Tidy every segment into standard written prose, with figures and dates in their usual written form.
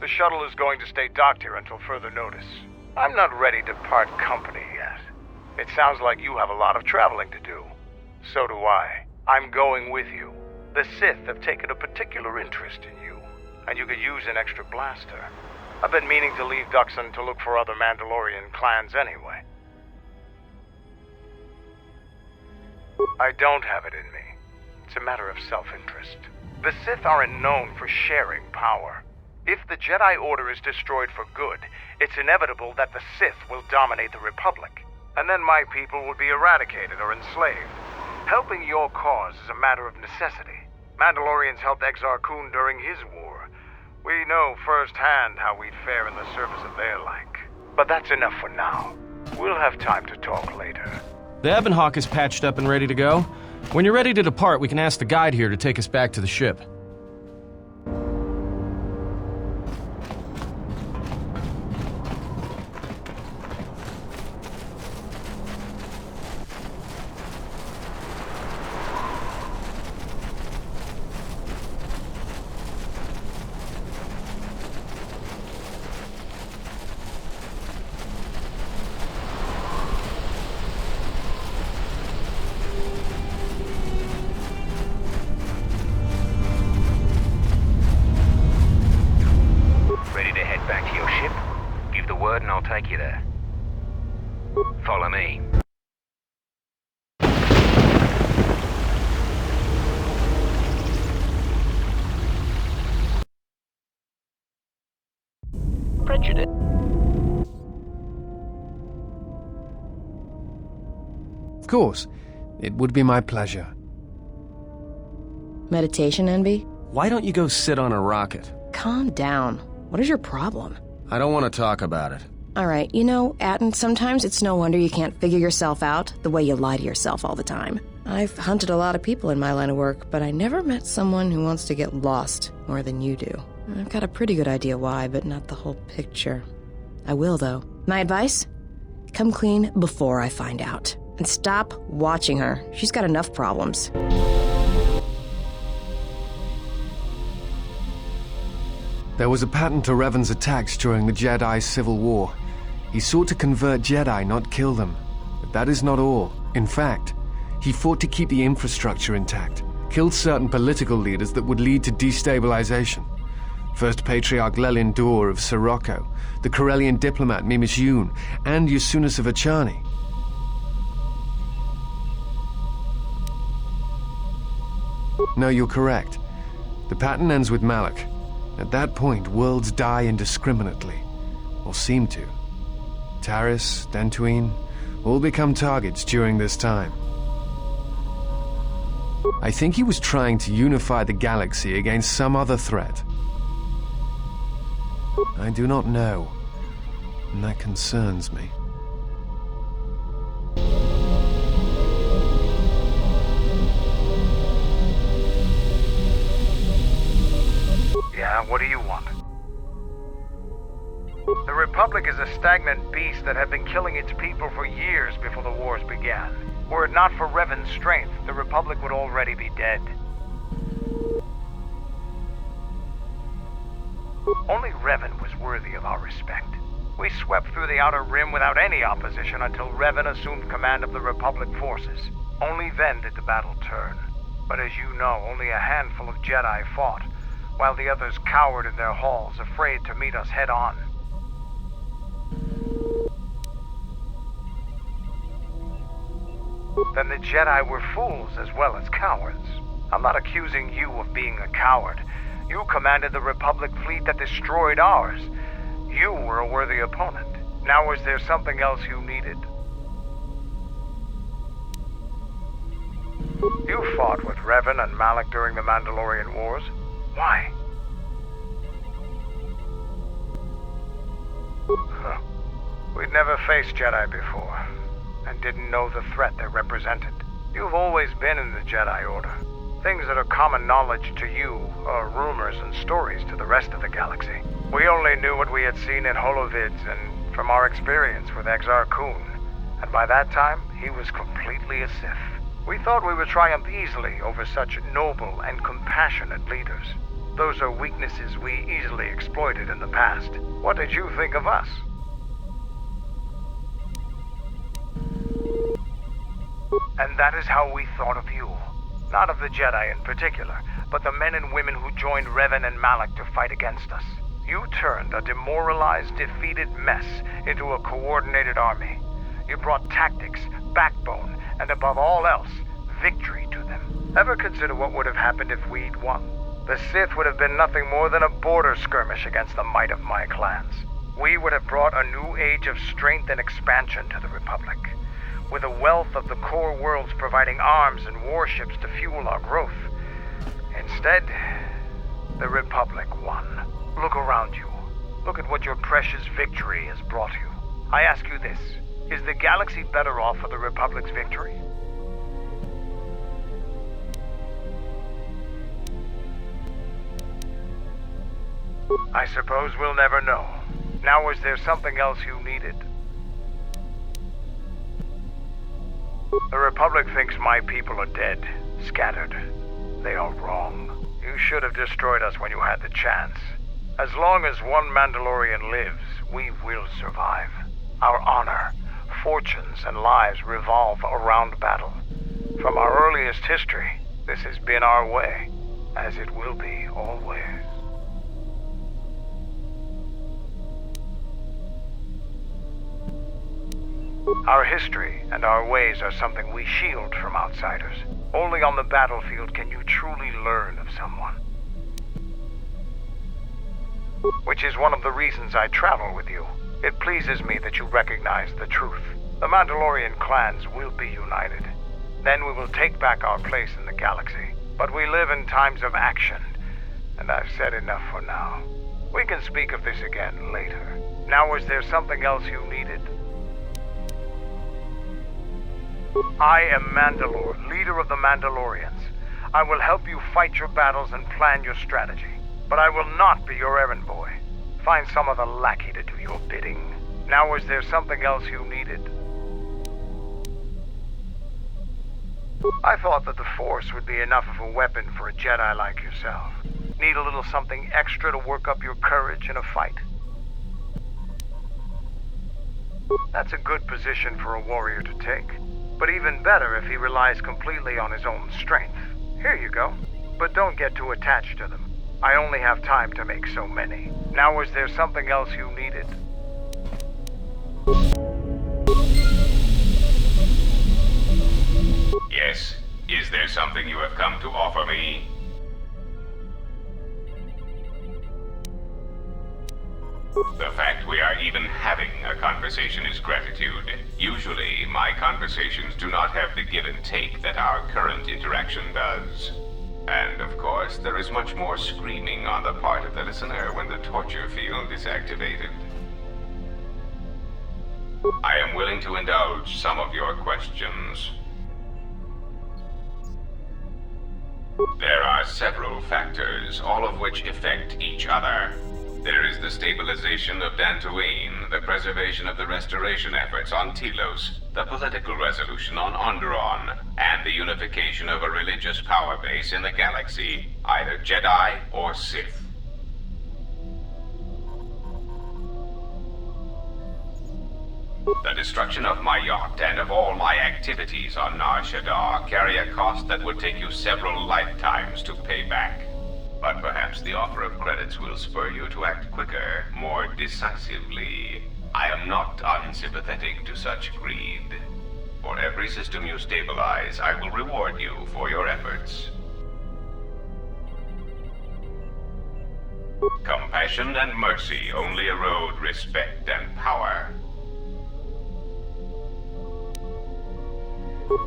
The shuttle is going to stay docked here until further notice. I'm not ready to part company yet. It sounds like you have a lot of traveling to do. So do I. I'm going with you. The Sith have taken a particular interest in you, and you could use an extra blaster. I've been meaning to leave Duxon to look for other Mandalorian clans anyway. I don't have it in me. It's a matter of self-interest. The Sith aren't known for sharing power. If the Jedi Order is destroyed for good, it's inevitable that the Sith will dominate the Republic, and then my people will be eradicated or enslaved. Helping your cause is a matter of necessity. Mandalorians helped Exar Kun during his war. We know firsthand how we'd fare in the service of their like. But that's enough for now. We'll have time to talk later. The Ebon Hawk is patched up and ready to go. When you're ready to depart, we can ask the guide here to take us back to the ship. And I'll take you there. Follow me. Prejudice. Of course. It would be my pleasure. Meditation envy? Why don't you go sit on a rocket? Calm down. What is your problem? I don't want to talk about it. Alright, you know, Atten, sometimes it's no wonder you can't figure yourself out the way you lie to yourself all the time. I've hunted a lot of people in my line of work, but I never met someone who wants to get lost more than you do. I've got a pretty good idea why, but not the whole picture. I will, though. My advice? Come clean before I find out. And stop watching her. She's got enough problems. There was a pattern to Revan's attacks during the Jedi Civil War. He sought to convert Jedi, not kill them. But that is not all. In fact, he fought to keep the infrastructure intact, killed certain political leaders that would lead to destabilization. First Patriarch Lelin Dur of Sirocco, the Corellian diplomat Mimis Yoon, and Yusunas of Achani. No, you're correct. The pattern ends with Malak. At that point, worlds die indiscriminately, or seem to. Taris, Dantooine, all become targets during this time. I think he was trying to unify the galaxy against some other threat. I do not know, and that concerns me. Yeah, what do you want? The Republic is a stagnant beast that had been killing its people for years before the wars began. Were it not for Revan's strength, the Republic would already be dead. Only Revan was worthy of our respect. We swept through the Outer Rim without any opposition until Revan assumed command of the Republic forces. Only then did the battle turn. But as you know, only a handful of Jedi fought, while the others cowered in their halls, afraid to meet us head-on. Then the Jedi were fools as well as cowards. I'm not accusing you of being a coward. You commanded the Republic fleet that destroyed ours. You were a worthy opponent. Now is there something else you needed? You fought with Revan and Malak during the Mandalorian Wars. Why? Huh. We'd never faced Jedi before, and didn't know the threat they represented. You've always been in the Jedi Order. Things that are common knowledge to you are rumors and stories to the rest of the galaxy. We only knew what we had seen in holovids and from our experience with Exar Kun, and by that time, he was completely a Sith. We thought we would triumph easily over such noble and compassionate leaders. Those are weaknesses we easily exploited in the past. What did you think of us? And that is how we thought of you. Not of the Jedi in particular, but the men and women who joined Revan and Malak to fight against us. You turned a demoralized, defeated mess into a coordinated army. You brought tactics, backbone, and above all else, victory to them. Ever consider what would have happened if we'd won? The Sith would have been nothing more than a border skirmish against the might of my clans. We would have brought a new age of strength and expansion to the Republic, with a wealth of the core worlds providing arms and warships to fuel our growth. Instead, the Republic won. Look around you. Look at what your precious victory has brought you. I ask you this, is the galaxy better off for the Republic's victory? I suppose we'll never know. Now, is there something else you needed? The Republic thinks my people are dead, scattered. They are wrong. You should have destroyed us when you had the chance. As long as one Mandalorian lives, we will survive. Our honor, fortunes, and lives revolve around battle. From our earliest history, this has been our way, as it will be always. Our history and our ways are something we shield from outsiders. Only on the battlefield can you truly learn of someone. Which is one of the reasons I travel with you. It pleases me that you recognize the truth. The Mandalorian clans will be united. Then we will take back our place in the galaxy. But we live in times of action, and I've said enough for now. We can speak of this again later. Now, is there something else you needed? I am Mandalore, leader of the Mandalorians. I will help you fight your battles and plan your strategy. But I will not be your errand boy. Find some other lackey to do your bidding. Now, is there something else you needed? I thought that the Force would be enough of a weapon for a Jedi like yourself. Need a little something extra to work up your courage in a fight? That's a good position for a warrior to take. But even better if he relies completely on his own strength. Here you go. But don't get too attached to them. I only have time to make so many. Now, is there something else you needed? Yes. Is there something you have come to offer me? The fact we are even having a conversation is gratitude. Usually, my conversations do not have the give and take that our current interaction does. And, of course, there is much more screaming on the part of the listener when the torture field is activated. I am willing to indulge some of your questions. There are several factors, all of which affect each other. There is the stabilization of Dantooine, the preservation of the restoration efforts on Telos, the political resolution on Onderon, and the unification of a religious power base in the galaxy, either Jedi or Sith. The destruction of my yacht and of all my activities on Nar Shaddaa carry a cost that would take you several lifetimes to pay back. But perhaps the offer of credits will spur you to act quicker, more decisively. I am not unsympathetic to such greed. For every system you stabilize, I will reward you for your efforts. Compassion and mercy only erode respect and power.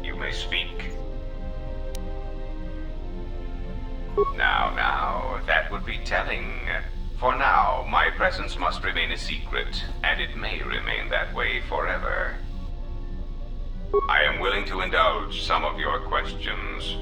You may speak. Now, that would be telling. For now, my presence must remain a secret, and it may remain that way forever. I am willing to indulge some of your questions.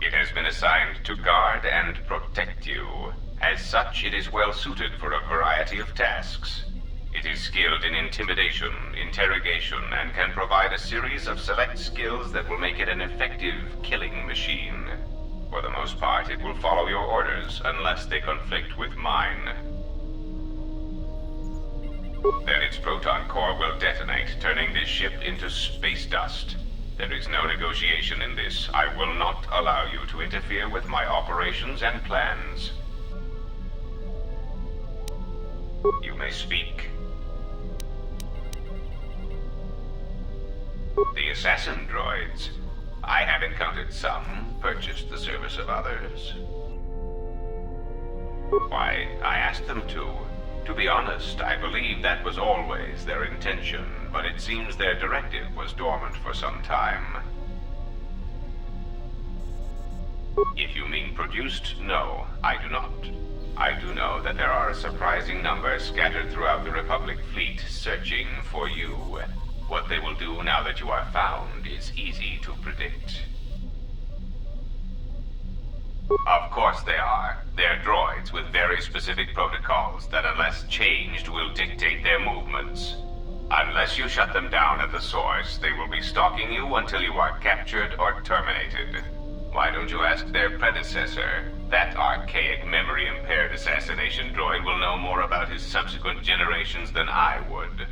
It has been assigned to guard and protect you. As such, it is well suited for a variety of tasks. It is skilled in intimidation, interrogation, and can provide a series of select skills that will make it an effective killing machine. For the most part, it will follow your orders unless they conflict with mine. Then its proton core will detonate, turning this ship into space dust. There is no negotiation in this. I will not allow you to interfere with my operations and plans. You may speak. The assassin droids. I have encountered some, purchased the service of others. Why, I asked them to. To be honest, I believe that was always their intention, but it seems their directive was dormant for some time. If you mean produced, no, I do not. I do know that there are a surprising number scattered throughout the Republic fleet searching for you. What they will do now that you are found is easy to predict. Of course they are. They're droids with very specific protocols that, unless changed, will dictate their movements. Unless you shut them down at the source, they will be stalking you until you are captured or terminated. Why don't you ask their predecessor? That archaic, memory-impaired assassination droid will know more about his subsequent generations than I would.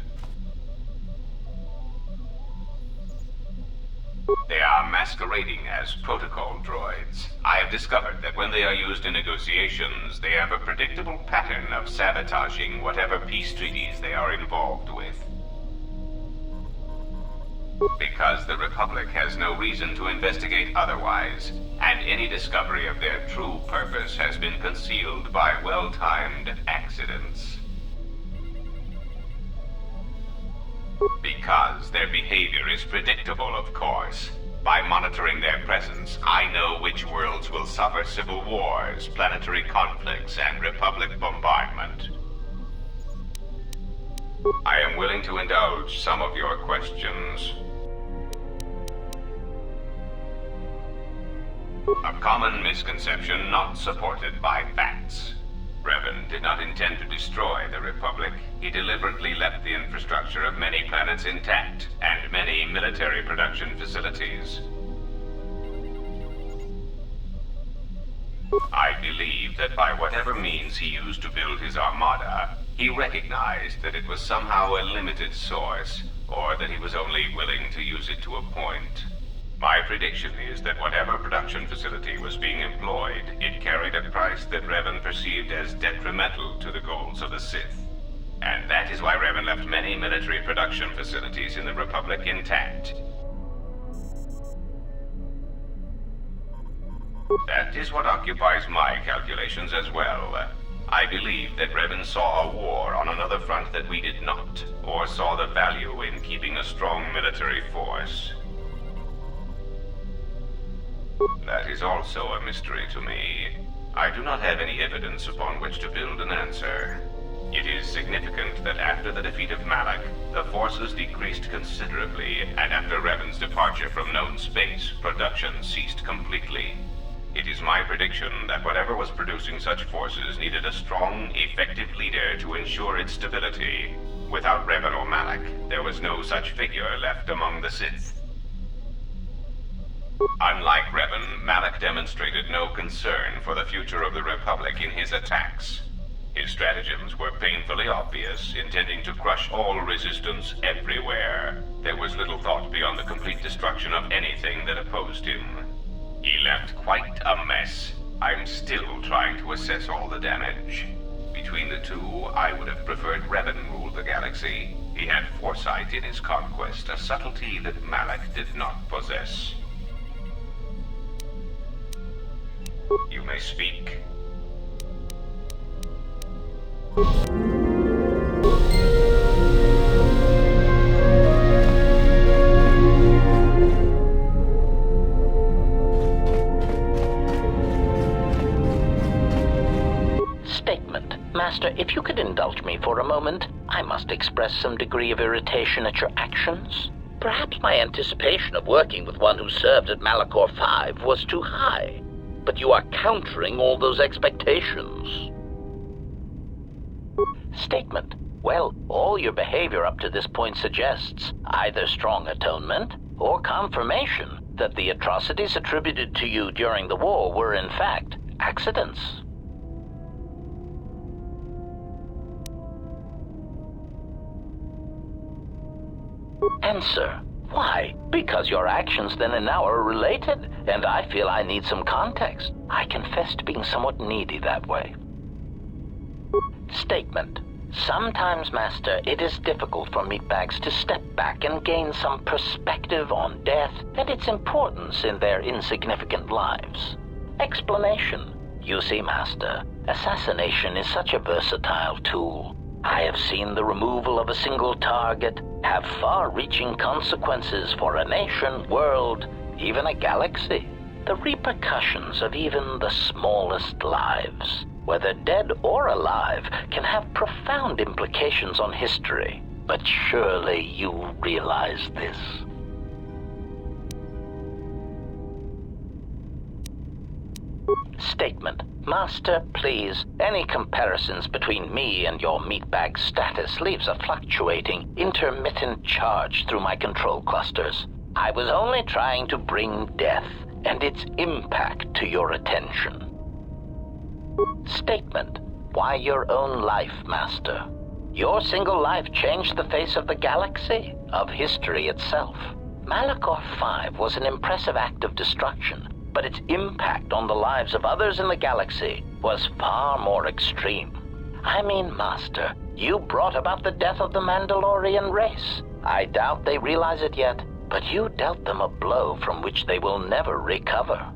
They are masquerading as protocol droids. I have discovered that when they are used in negotiations, they have a predictable pattern of sabotaging whatever peace treaties they are involved with. Because the Republic has no reason to investigate otherwise, and any discovery of their true purpose has been concealed by well-timed accidents. Because their behavior is predictable, of course. By monitoring their presence, I know which worlds will suffer civil wars, planetary conflicts, and Republic bombardment. I am willing to indulge some of your questions. A common misconception not supported by facts. Revan did not intend to destroy the Republic. He deliberately left the infrastructure of many planets intact, and many military production facilities. I believe that by whatever means he used to build his armada, he recognized that it was somehow a limited source, or that he was only willing to use it to a point. My prediction is that whatever production facility was being employed, it carried a price that Revan perceived as detrimental to the goals of the Sith. And that is why Revan left many military production facilities in the Republic intact. That is what occupies my calculations as well. I believe that Revan saw a war on another front that we did not, or saw the value in keeping a strong military force. That is also a mystery to me. I do not have any evidence upon which to build an answer. It is significant that after the defeat of Malak, the forces decreased considerably, and after Revan's departure from known space, production ceased completely. It is my prediction that whatever was producing such forces needed a strong, effective leader to ensure its stability. Without Revan or Malak, there was no such figure left among the Sith. Unlike Revan, Malak demonstrated no concern for the future of the Republic in his attacks. His stratagems were painfully obvious, intending to crush all resistance everywhere. There was little thought beyond the complete destruction of anything that opposed him. He left quite a mess. I'm still trying to assess all the damage. Between the two, I would have preferred Revan rule the galaxy. He had foresight in his conquest, a subtlety that Malak did not possess. You may speak. Statement. Master, if you could indulge me for a moment, I must express some degree of irritation at your actions. Perhaps my anticipation of working with one who served at Malachor 5 was too high. But you are countering all those expectations. Statement. Well, all your behavior up to this point suggests either strong atonement or confirmation that the atrocities attributed to you during the war were in fact accidents. Answer. Why? Because your actions then and now are related, and I feel I need some context. I confess to being somewhat needy that way. Statement. Sometimes, Master, it is difficult for meatbags to step back and gain some perspective on death and its importance in their insignificant lives. Explanation. You see, Master, assassination is such a versatile tool. I have seen the removal of a single target have far-reaching consequences for a nation, world, even a galaxy. The repercussions of even the smallest lives, whether dead or alive, can have profound implications on history. But surely you realize this. Statement. Master, please, any comparisons between me and your meatbag status leaves a fluctuating, intermittent charge through my control clusters. I was only trying to bring death and its impact to your attention. Statement. Why your own life, Master? Your single life changed the face of the galaxy, of history itself. Malachor 5 was an impressive act of destruction, but its impact on the lives of others in the galaxy was far more extreme. I mean, Master, you brought about the death of the Mandalorian race. I doubt they realize it yet, but you dealt them a blow from which they will never recover.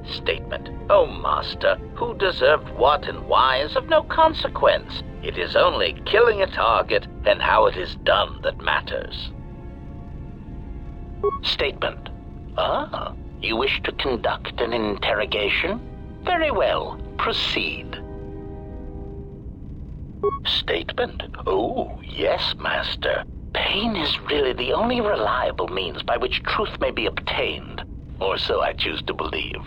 Statement. Oh, Master, who deserved what and why is of no consequence. It is only killing a target and how it is done that matters. Statement. Ah, you wish to conduct an interrogation? Very well, proceed. Statement. Oh, yes, Master. Pain is really the only reliable means by which truth may be obtained, or so I choose to believe.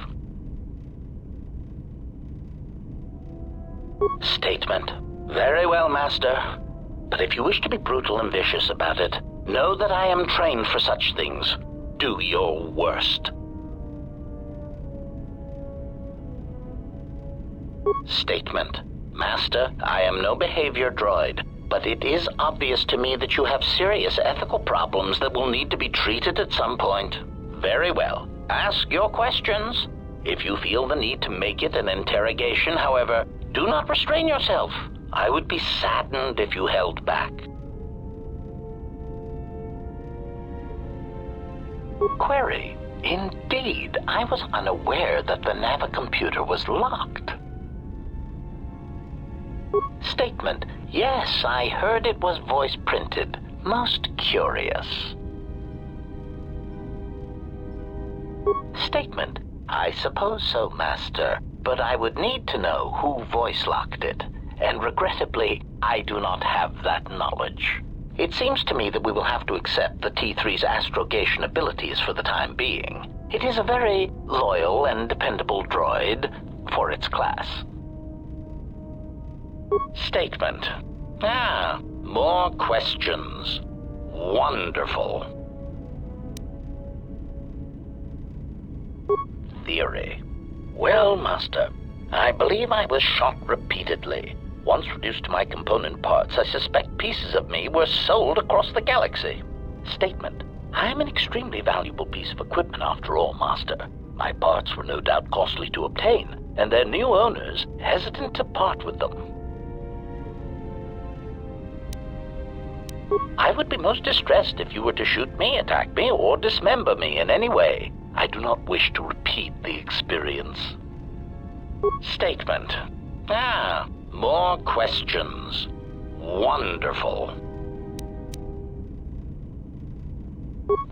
Statement. Very well, Master. But if you wish to be brutal and vicious about it, know that I am trained for such things. Do your worst. Statement. Master, I am no behavior droid, but it is obvious to me that you have serious ethical problems that will need to be treated at some point. Very well. Ask your questions. If you feel the need to make it an interrogation, however, do not restrain yourself. I would be saddened if you held back. Query. Indeed, I was unaware that the Navicomputer was locked. Statement. Yes, I heard it was voice printed. Most curious. Statement. I suppose so, Master, but I would need to know who voice locked it, and regrettably, I do not have that knowledge. It seems to me that we will have to accept the T3's astrogation abilities for the time being. It is a very loyal and dependable droid for its class. Statement. Ah, more questions. Wonderful. Theory. Well, Master, I believe I was shot repeatedly. Once reduced to my component parts, I suspect pieces of me were sold across the galaxy. Statement. I am an extremely valuable piece of equipment after all, Master. My parts were no doubt costly to obtain, and their new owners hesitant to part with them. I would be most distressed if you were to shoot me, attack me, or dismember me in any way. I do not wish to repeat the experience. Statement. Ah, more questions. Wonderful.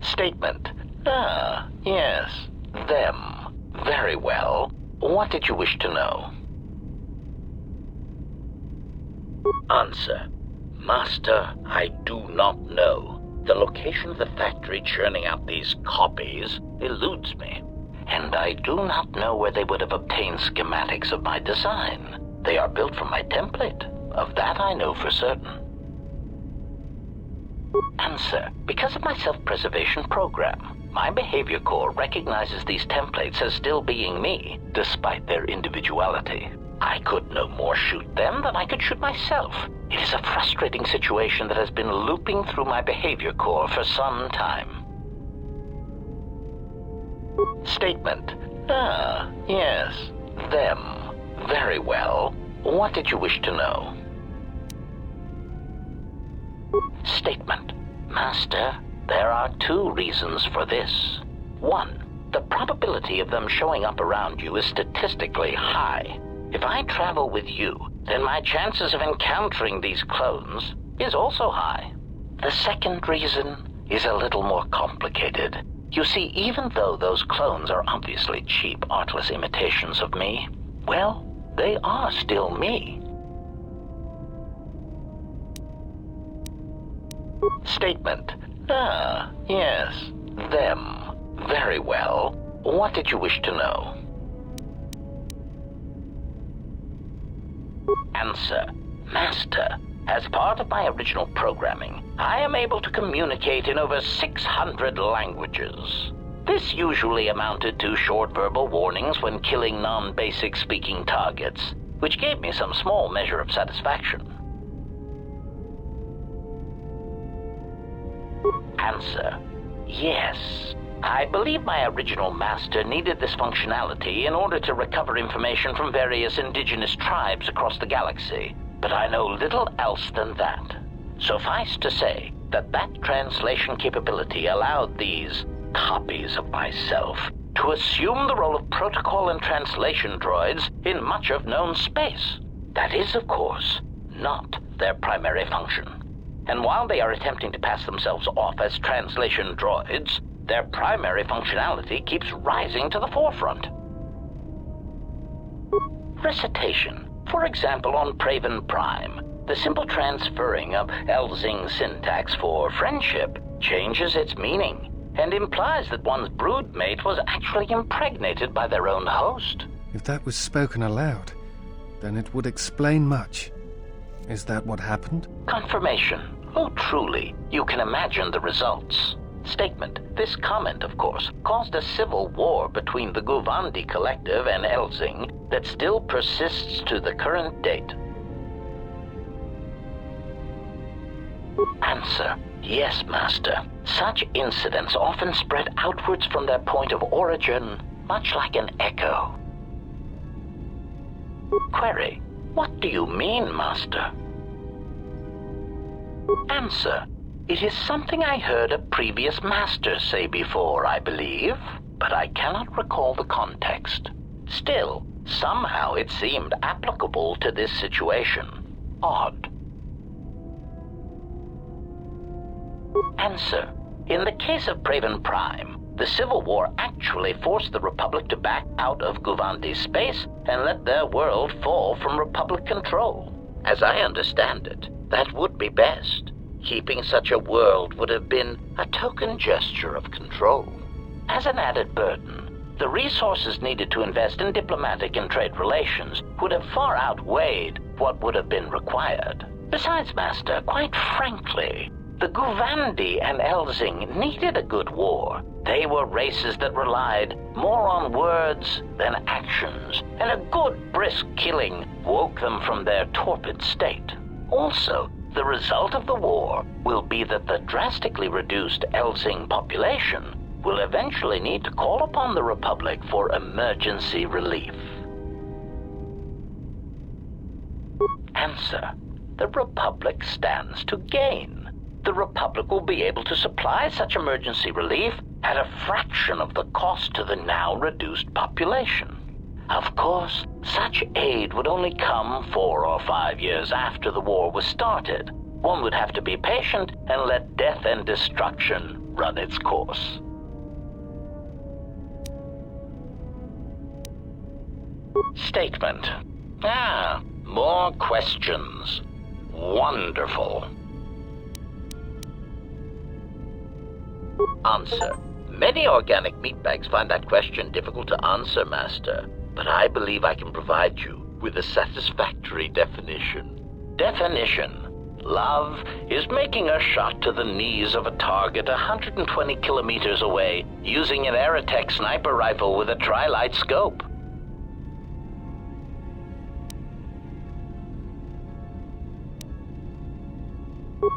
Statement. Ah, yes, them. Very well. What did you wish to know? Answer. Master, I do not know. The location of the factory churning out these copies eludes me, and I do not know where they would have obtained schematics of my design. They are built from my template. Of that I know for certain. Answer. Because of my self-preservation program, my behavior core recognizes these templates as still being me, despite their individuality. I could no more shoot them than I could shoot myself. It is a frustrating situation that has been looping through my behavior core for some time. Statement. Ah, yes. Them. Very well. What did you wish to know? Statement. Master, there are 2 reasons for this. 1. The probability of them showing up around you is statistically high. If I travel with you, then my chances of encountering these clones is also high. The second reason is a little more complicated. You see, even though those clones are obviously cheap, artless imitations of me, well, they are still me. Statement. Ah, yes. Them. Very well. What did you wish to know? Answer. Master, as part of my original programming, I am able to communicate in over 600 languages. This usually amounted to short verbal warnings when killing non-basic speaking targets, which gave me some small measure of satisfaction. Answer. Yes. I believe my original master needed this functionality in order to recover information from various indigenous tribes across the galaxy, but I know little else than that. Suffice to say that that translation capability allowed these copies of myself to assume the role of protocol and translation droids in much of known space. That is, of course, not their primary function. And while they are attempting to pass themselves off as translation droids, their primary functionality keeps rising to the forefront. Recitation. For example, on Praven Prime, the simple transferring of Elzing syntax for friendship changes its meaning and implies that one's broodmate was actually impregnated by their own host. If that was spoken aloud, then it would explain much. Is that what happened? Confirmation. Oh, truly, you can imagine the results. Statement. This comment, of course, caused a civil war between the Guvandi Collective and Elzing that still persists to the current date. Answer. Yes, Master. Such incidents often spread outwards from their point of origin, much like an echo. Query. What do you mean, Master? Answer. It is something I heard a previous master say before, I believe, but I cannot recall the context. Still, somehow it seemed applicable to this situation. Odd. Answer. In the case of Praven Prime, the Civil War actually forced the Republic to back out of Guvandi's space and let their world fall from Republic control. As I understand it, that would be best. Keeping such a world would have been a token gesture of control. As an added burden, the resources needed to invest in diplomatic and trade relations would have far outweighed what would have been required. Besides, Master, quite frankly, the Guvandi and Elzing needed a good war. They were races that relied more on words than actions, and a good brisk killing woke them from their torpid state. Also, the result of the war will be that the drastically reduced Elzing population will eventually need to call upon the Republic for emergency relief. Answer. The Republic stands to gain. The Republic will be able to supply such emergency relief at a fraction of the cost to the now reduced population. Of course, such aid would only come 4 or 5 years after the war was started. One would have to be patient and let death and destruction run its course. Statement. More questions. Wonderful. Answer. Many organic meatbags find that question difficult to answer, Master, but I believe I can provide you with a satisfactory definition. Definition. Love is making a shot to the knees of a target 120 kilometers away using an Aerotech sniper rifle with a tri-light scope.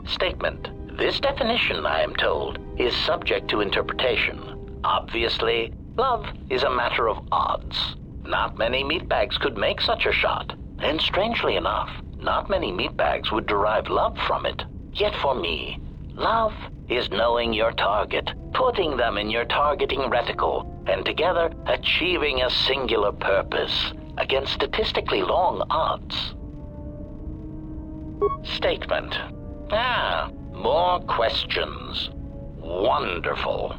Statement. This definition, I am told, is subject to interpretation. Obviously, love is a matter of odds. Not many meatbags could make such a shot, and strangely enough, not many meatbags would derive love from it. Yet for me, love is knowing your target, putting them in your targeting reticle, and together achieving a singular purpose against statistically long odds. Statement. More questions. Wonderful.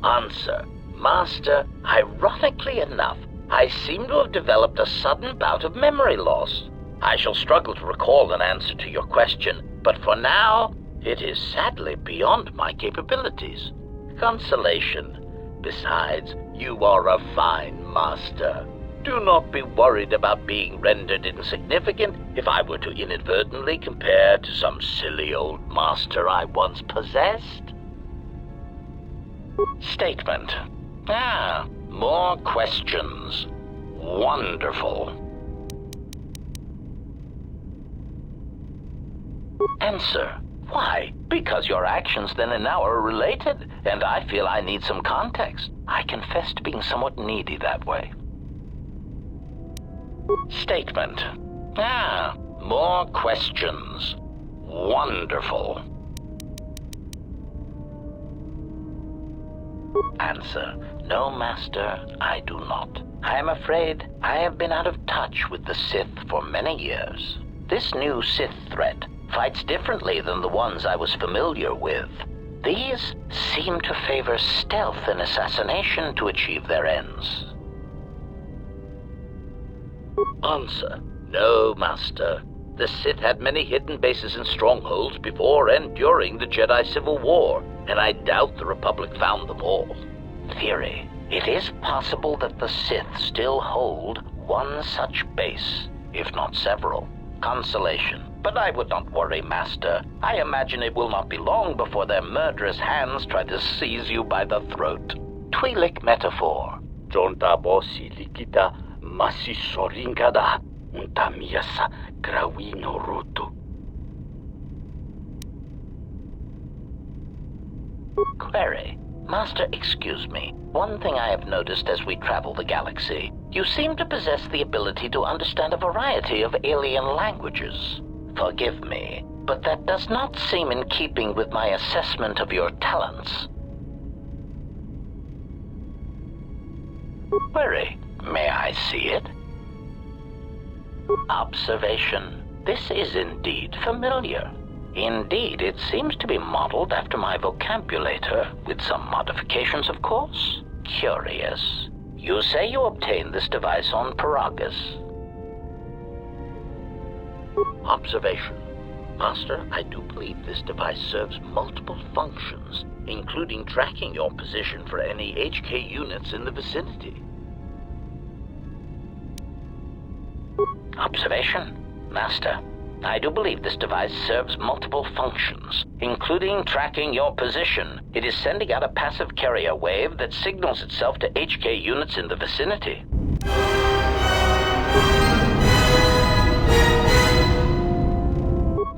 Answer. Master, ironically enough, I seem to have developed a sudden bout of memory loss. I shall struggle to recall an answer to your question, but for now, it is sadly beyond my capabilities. Consolation. Besides, you are a fine master. Do not be worried about being rendered insignificant if I were to inadvertently compare to some silly old master I once possessed. Statement. More questions. Wonderful. Answer. Why? Because your actions then and now are related, and I feel I need some context. I confess to being somewhat needy that way. Statement. More questions. Wonderful. Answer. No, Master, I do not. I am afraid I have been out of touch with the Sith for many years. This new Sith threat fights differently than the ones I was familiar with. These seem to favor stealth and assassination to achieve their ends. Answer. No, Master. The Sith had many hidden bases and strongholds before and during the Jedi Civil War, and I doubt the Republic found them all. Theory. It is possible that the Sith still hold one such base, if not several. Consolation. But I would not worry, Master. I imagine it will not be long before their murderous hands try to seize you by the throat. Twi'lek metaphor. Jonta bosi likita masisorinkada untamiasa grawino rutu. Query. Master, excuse me. One thing I have noticed as we travel the galaxy, you seem to possess the ability to understand a variety of alien languages. Forgive me, but that does not seem in keeping with my assessment of your talents. Query. May I see it? Observation. This is indeed familiar. Indeed, it seems to be modeled after my vocabulator, with some modifications, of course. Curious. You say you obtained this device on Paragus. Observation. Master, I do believe this device serves multiple functions, including tracking your position for any HK units in the vicinity. Observation. Master, I do believe this device serves multiple functions, including tracking your position. It is sending out a passive carrier wave that signals itself to HK units in the vicinity.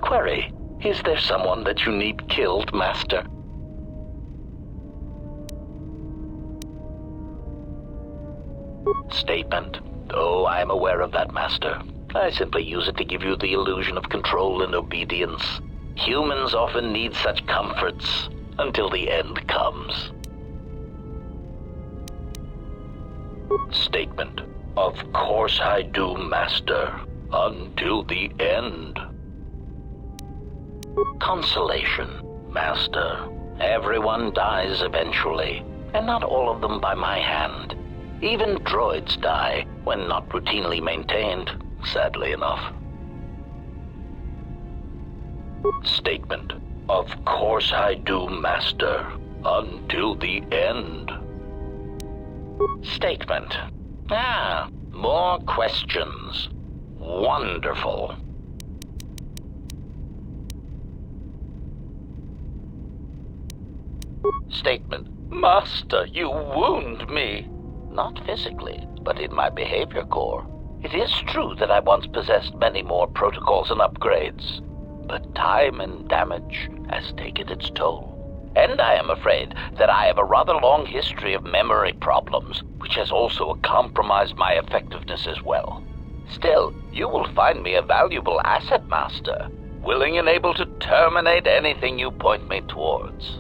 Query. Is there someone that you need killed, Master? Statement. Oh, I am aware of that, Master. I simply use it to give you the illusion of control and obedience. Humans often need such comforts until the end comes. Statement. Of course I do, Master. Until the end. Consolation. Master. Everyone dies eventually, and not all of them by my hand. Even droids die when not routinely maintained, sadly enough. Statement. Of course I do, Master. Until the end. Statement. More questions. Wonderful. Statement. Master, you wound me. Not physically, but in my behavior core. It is true that I once possessed many more protocols and upgrades, but time and damage has taken its toll. And I am afraid that I have a rather long history of memory problems, which has also compromised my effectiveness as well. Still, you will find me a valuable asset, Master, willing and able to terminate anything you point me towards.